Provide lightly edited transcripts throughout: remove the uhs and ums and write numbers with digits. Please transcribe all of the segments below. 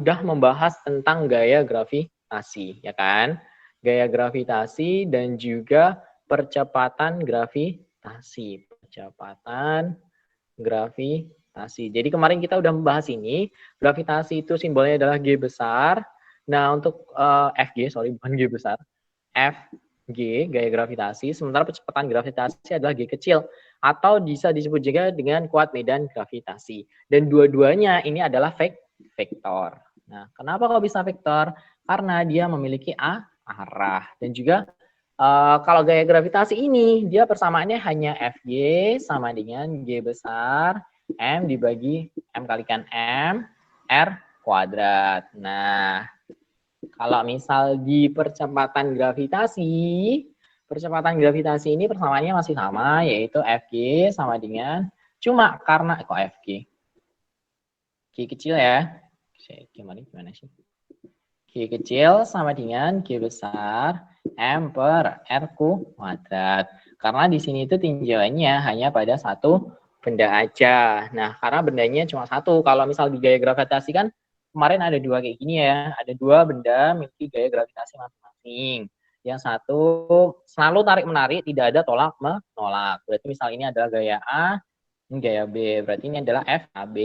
udah membahas tentang gaya gravitasi, ya kan? Gaya gravitasi dan juga percepatan gravitasi. Percepatan gravitasi. Jadi kemarin kita udah membahas ini, gravitasi itu simbolnya adalah G besar. Nah, untuk Fg, sorry bukan G besar, Fg, gaya gravitasi, sementara percepatan gravitasi adalah G kecil, atau bisa disebut juga dengan kuat medan gravitasi. Dan dua-duanya ini adalah vektor. Nah, kenapa kok bisa vektor? Karena dia memiliki arah. Dan juga kalau gaya gravitasi ini, dia persamaannya hanya Fg sama dengan G besar, M dibagi M kalikan M, R kuadrat. Nah, kalau misal di percepatan gravitasi ini persamaannya masih sama, yaitu Fg sama dengan, cuma karena, kok Fg? G kecil ya. Gimana sih? G kecil sama dengan G besar M per R kuadrat. Karena di sini itu tinjauannya hanya pada satu benda aja. Nah, karena bendanya cuma satu. Kalau misal di gaya gravitasi kan kemarin ada dua kayak gini ya. Ada dua benda memiliki gaya gravitasi masing-masing. Yang satu selalu tarik-menarik, tidak ada tolak-menolak. Berarti misal ini adalah gaya A, ini gaya B. Berarti ini adalah FAB,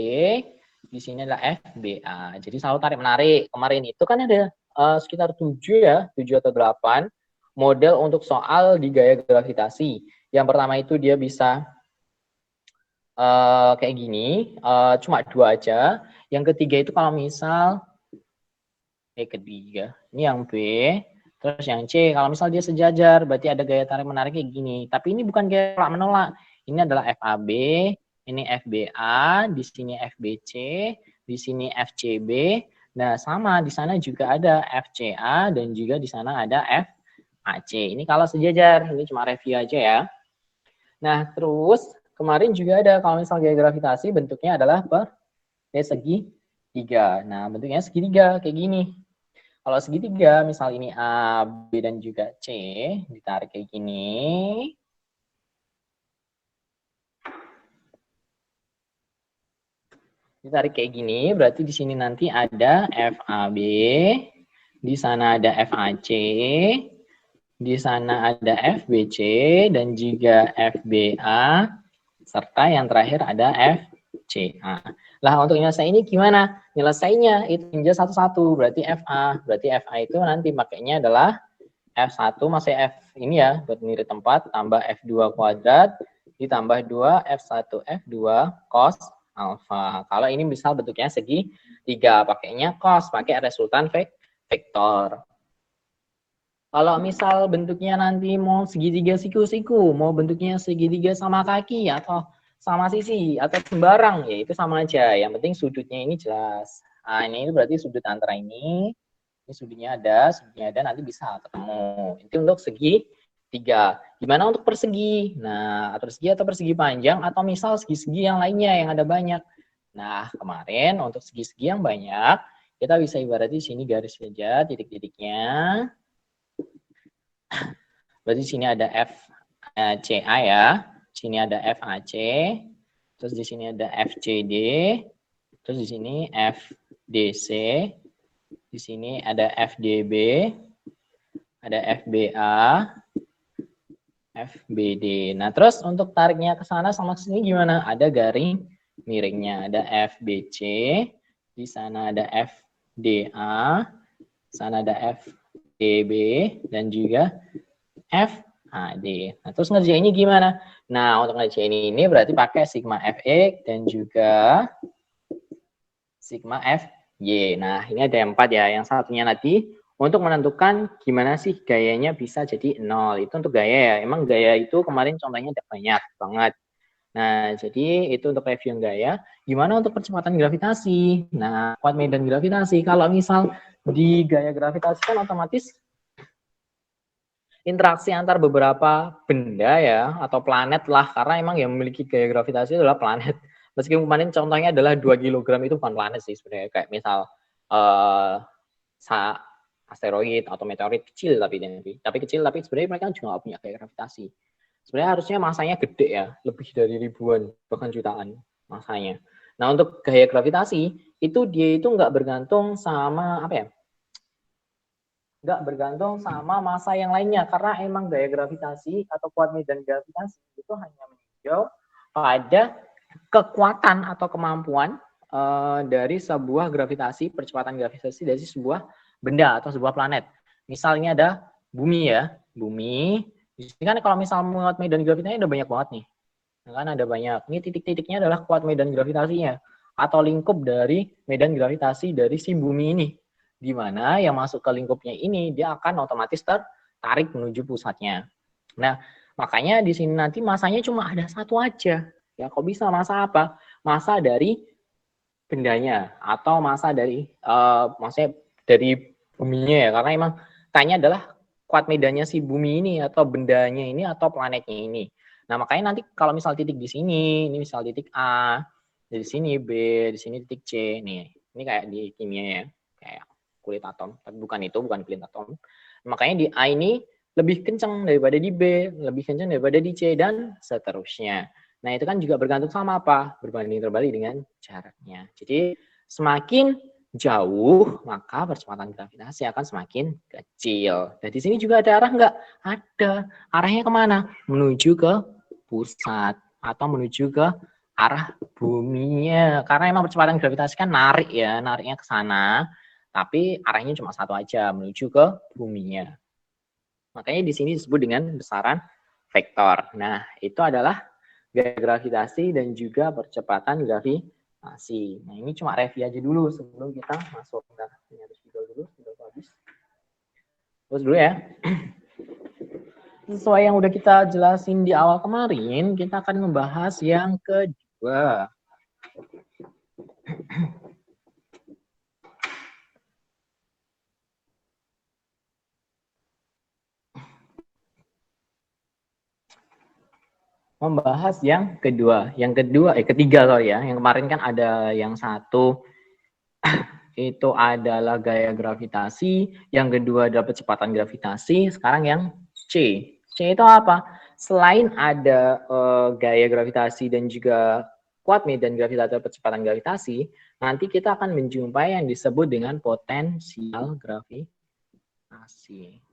di sini adalah FBA. Jadi selalu tarik-menarik. Kemarin itu kan ada sekitar 7 ya, 7 atau 8 model untuk soal di gaya gravitasi. Yang pertama itu dia bisa kayak gini, cuma 2 aja. Yang ketiga itu kalau misal, ketiga, ini yang B, terus yang C, kalau misal dia sejajar, berarti ada gaya tarik-menarik kayak gini. Tapi ini bukan gaya tolak-menolak, ini adalah FAB, ini FBA, di sini FBC, di sini FCB. Nah, sama di sana juga ada FCA dan juga di sana ada FAC. Ini kalau sejajar, ini cuma review aja ya. Nah, terus kemarin juga ada kalau misal gaya gravitasi bentuknya adalah segitiga. Nah, bentuknya segitiga kayak gini. Kalau segitiga, misal ini A, B, dan juga C, ditarik kayak gini. Ditarik kayak gini, berarti di sini nanti ada FAB, di sana ada FAC, di sana ada FBC, dan juga FBA, serta yang terakhir ada FCA. Lah, untuk nyelesain ini gimana? Nyelesainya itu tinjau satu-satu, berarti FA. Berarti FA itu nanti pakainya adalah F1 masih F ini ya, buat ngirit tempat, tambah F2 kuadrat, ditambah 2 F1 F2 cos alfa. Kalau ini misal bentuknya segitiga, pakainya cos, pakai resultan vektor. Kalau misal bentuknya nanti mau segitiga siku-siku, mau bentuknya segitiga sama kaki atau sama sisi atau sembarang, ya itu sama aja. Yang penting sudutnya ini jelas. Nah, ini berarti sudut antara ini sudutnya ada, nanti bisa ketemu. Itu untuk segitiga. Gimana untuk persegi? Nah, persegi atau persegi panjang atau misal segi-segi yang lainnya yang ada banyak. Nah, kemarin untuk segi-segi yang banyak, kita bisa ibaratnya sini garis saja titik-titiknya. Berarti sini ada FCA ya, sini ada FAC, terus di sini ada FCD, terus di sini FDC, di sini ada FDB, ada FBA, FBD. Nah, terus untuk tariknya ke sana sama sini gimana? Ada garing miringnya, ada FBC, di sana ada FDA, sana ada FDB, dan juga FAD. Nah, terus ngerjainnya gimana? Nah, untuk ngerjain ini berarti pakai sigma Fx dan juga sigma Fy. Nah, ini ada 4 ya. Yang satunya nanti untuk menentukan gimana sih gayanya bisa jadi 0. Itu untuk gaya ya. Emang gaya itu kemarin contohnya ada banyak banget. Nah, jadi itu untuk review gaya. Gimana untuk percepatan gravitasi? Nah, kuat medan gravitasi. Kalau misal di gaya gravitasi kan otomatis interaksi antar beberapa benda ya, atau planet lah. Karena emang yang memiliki gaya gravitasi adalah planet. Meskipun kemarin contohnya adalah 2 kg itu bukan planet sih sebenarnya. Kayak misal asteroid atau meteorit kecil tapi kecil tapi sebenarnya mereka juga nggak punya gaya gravitasi. Sebenarnya harusnya masanya gede ya, lebih dari ribuan bahkan jutaan masanya. Nah, untuk gaya gravitasi itu dia itu nggak bergantung sama apa ya? Nggak bergantung sama massa yang lainnya, karena emang gaya gravitasi atau kuat medan gravitasi itu hanya meninjau pada kekuatan atau kemampuan dari sebuah gravitasi, percepatan gravitasi dari sebuah benda atau sebuah planet. Misalnya ada bumi ya, bumi. Di sini kan kalau misal kuat medan gravitasinya ada banyak banget nih. Kan ada banyak. Ini titik-titiknya adalah kuat medan gravitasinya atau lingkup dari medan gravitasi dari si bumi ini. Di mana yang masuk ke lingkupnya ini dia akan otomatis tertarik menuju pusatnya. Nah, makanya di sini nanti masanya cuma ada satu aja. Ya, kok bisa massa apa? Massa dari bendanya atau massa dari maksudnya dari buminya ya, karena emang tanya adalah kuat medannya si bumi ini atau bendanya ini atau planetnya ini. Nah, makanya nanti kalau misal titik di sini, ini misal titik A, di sini B, di sini titik C, nih. Ini kayak di kimia ya, kayak kulit atom, tapi bukan itu, bukan kulit atom. Makanya di A ini lebih kencang daripada di B, lebih kencang daripada di C, dan seterusnya. Nah, itu kan juga bergantung sama apa? Berbanding terbalik dengan jaraknya. Jadi, semakin jauh, maka percepatan gravitasi akan semakin kecil. Dan di sini juga ada arah nggak? Ada. Arahnya kemana? Menuju ke pusat atau menuju ke arah buminya. Karena emang percepatan gravitasi kan narik ya, nariknya ke sana. Tapi arahnya cuma satu aja, menuju ke buminya. Makanya di sini disebut dengan besaran vektor. Nah, itu adalah gaya gravitasi dan juga percepatan gravitasi. Nah, ini cuma review aja dulu sebelum kita masuk. Nah, ini harus video dulu, video habis. Terus dulu ya. Sesuai yang udah kita jelasin di awal kemarin, kita akan membahas yang kedua. Membahas yang kedua. Ketiga sorry ya. Yang kemarin kan ada yang satu itu adalah gaya gravitasi, yang kedua adalah percepatan gravitasi, sekarang yang C. C itu apa? Selain ada gaya gravitasi dan juga kuat medan gravitasi atau percepatan gravitasi, nanti kita akan menjumpai yang disebut dengan potensial gravitasi.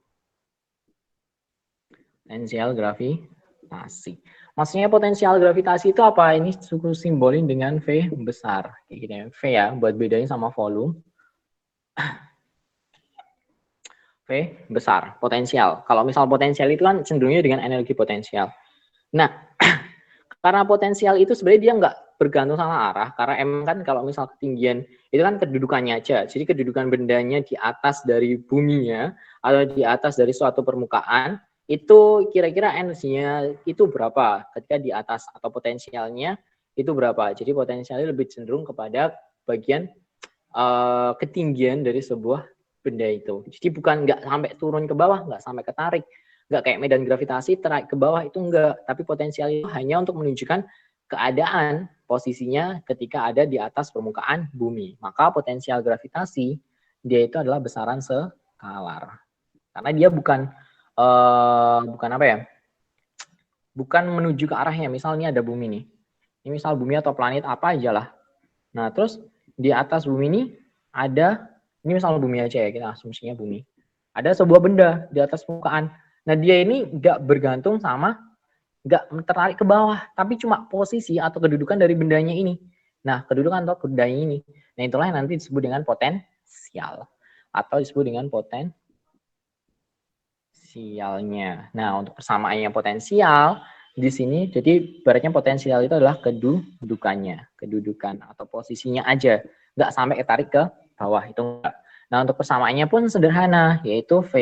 Potensial gravitasi. Maksudnya potensial gravitasi itu apa? Ini suku simbolin dengan V besar. Kayak gini ya. V ya, buat bedanya sama volume. V besar, potensial. Kalau misal potensial itu kan cenderungnya dengan energi potensial. Nah, karena potensial itu sebenarnya dia nggak bergantung sama arah, karena emang kan kalau misal ketinggian, itu kan kedudukannya aja. Jadi kedudukan bendanya di atas dari buminya, atau di atas dari suatu permukaan, itu kira-kira energinya itu berapa ketika di atas, atau potensialnya itu berapa. Jadi potensialnya lebih cenderung kepada bagian ketinggian dari sebuah benda itu. Jadi bukan nggak sampai turun ke bawah, nggak sampai ketarik, nggak kayak medan gravitasi tarik ke bawah, itu enggak. Tapi potensial itu hanya untuk menunjukkan keadaan posisinya ketika ada di atas permukaan bumi. Maka potensial gravitasi dia itu adalah besaran skalar. Karena dia bukan apa ya? Bukan menuju ke arahnya. Misalnya ada bumi nih. Ini misal bumi atau planet apa aja lah. Nah, terus di atas bumi ini ada, ini misalnya bumi aja ya, kita asumsinya bumi. Ada sebuah benda di atas permukaan. Nah, dia ini nggak bergantung sama, nggak tertarik ke bawah, tapi cuma posisi atau kedudukan dari bendanya ini. Nah, kedudukan atau bendanya ini. Nah, itulah yang nanti disebut dengan potensial. Atau disebut dengan potensialnya. Nah, untuk persamaannya potensial, di sini, jadi ibaratnya potensial itu adalah kedudukan atau posisinya aja. Nggak sampai tarik ke bawah, itu enggak. Nah, untuk persamaannya pun sederhana, yaitu V